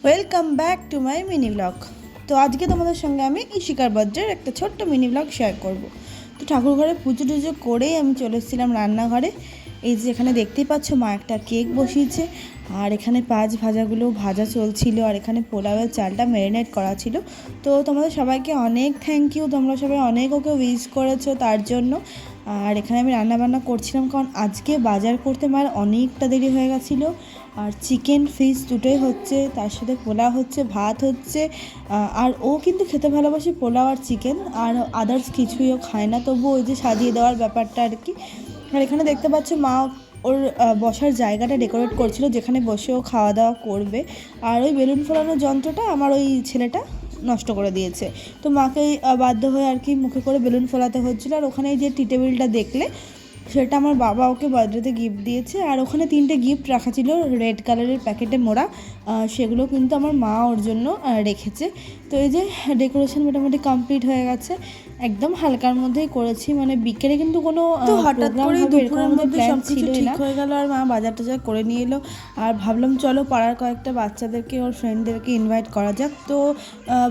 Welcome back to my mini blog. তো আজকে তোমাদের সঙ্গে আমি ইশিকার বার্থডের একটা ছোট্ট মিনি ব্লগ শেয়ার করব। তো ঠাকুর ঘরে পুজো টুজো করেই আমি চলে এসেছিলাম রান্নাঘরে। এই যে এখানে দেখতেই পাচ্ছ মা একটা কেক বসিয়েছে, আর এখানে পাঁচ ভাজাগুলো ভাজা চলছিল, আর এখানে পোলাওয়ের চালটা ম্যারিনেট করা ছিল। তো তোমাদের সবাইকে অনেক থ্যাংক ইউ, তোমরা সবাই অনেক ওকে উইশ করেছো তার জন্য। আর এখানে আমি রান্নাবান্না করছিলাম, কারণ আজকে বাজার করতে মার অনেকটা দেরি হয়ে গেছিলো। আর চিকেন ফিশ দুটোই হচ্ছে, তার সাথে পোলাও হচ্ছে, ভাত হচ্ছে। আর ও কিন্তু খেতে ভালোবাসে পোলাও আর চিকেন, আর আদার্স কিছুই ও খায় না, তবু ওই যে সাজিয়ে দেওয়ার ব্যাপারটা আর কি। আর এখানে দেখতে পাচ্ছ মা ওর বসার জায়গাটা ডেকোরেট করছিল, যেখানে বসে ও খাওয়া দাওয়া করবে। আর ওই বেলুন ফোলানোর যন্ত্রটা আমার ওই ছেলেটা নষ্ট করে দিয়েছে, তো মাকেই বাধ্য হয়ে আর কি মুখে করে বেলুন ফোলাতে হচ্ছিলো। আর ওখানে যে টি টেবিলটা দেখলে, সেটা আমার বাবা ওকে বার্থডেতে গিফট দিয়েছে। আর ওখানে 3টে গিফট রাখা ছিল রেড কালারের প্যাকেটে মোড়া, সেগুলো কিন্তু আমার মা ওর জন্য রেখেছে। তো এই যে ডেকোরেশন মোটামুটি কমপ্লিট হয়ে গেছে, একদম হালকার মধ্যেই করেছি, মানে বিকেলে কিন্তু কোনো তো হঠাৎ করে দুপুরের মধ্যে সব কিছু ঠিক হয়ে গেল। আর মা বাজার টাজার করে নিয়ে এলো, আর ভাবলাম চলো পাড়ার কয়েকটা বাচ্চাদেরকে ওর ফ্রেন্ডদেরকে ইনভাইট করা যাক। তো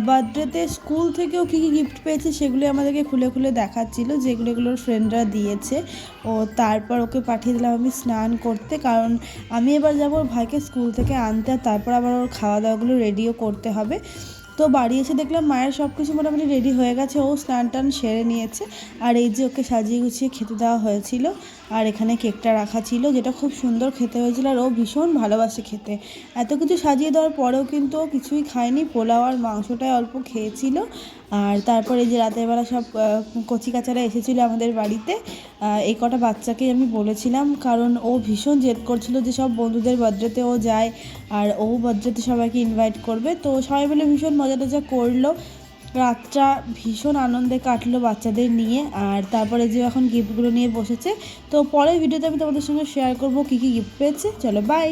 বার্থডেতে স্কুল থেকেও কী কী গিফট পেয়েছে সেগুলো আমাদেরকে খুলে খুলে দেখাচ্ছিলো, যেগুলো এগুলোর ফ্রেন্ডরা দিয়েছে। ও তারপর ওকে পাঠিয়ে দিলাম আমি স্নান করতে, কারণ আমি এবার যাবো ওর ভাইকে স্কুল থেকে আনতে, আর তারপর আবার ওর খাওয়া দাওয়াগুলো রেডিও করতে হবে। তো বাড়ি এসে দেখলাম মায়ের সব কিছু মোটামুটি রেডি হয়ে গেছে, ও স্নান টান সেরে নিয়েছে। আর এই যে ওকে সাজিয়ে গুছিয়ে খেতে দেওয়া হয়েছিল, আর এখানে কেকটা রাখা ছিল, যেটা খুব সুন্দর খেতে হয়েছিল, আর ও ভীষণ ভালোবাসে খেতে। এত কিছু সাজিয়ে দেওয়ার পরেও কিন্তু ও কিছুই খায়নি, পোলাও আর মাংসটাই অল্প খেয়েছিল। আর তারপরে যে রাতের বেলা সব কচি কাচারা এসেছিলো আমাদের বাড়িতে, এই কটা বাচ্চাকেই আমি বলেছিলাম, কারণ ও ভীষণ জেদ করছিল যে সব বন্ধুদের বার্থডেতে ও যায়, আর ও বার্থডেতে সবাইকে ইনভাইট করবে। তো সবাই মিলে ভীষণ মজা টজা করলো, রাতটা ভীষণ আনন্দে কাটলো বাচ্চাদের নিয়ে। আর তারপরে যে এখন গিফটগুলো নিয়ে বসেছে, তো পরের ভিডিওতে আমি তোমাদের সঙ্গে শেয়ার করবো কী কী গিফট পেয়েছে। চলো বাই।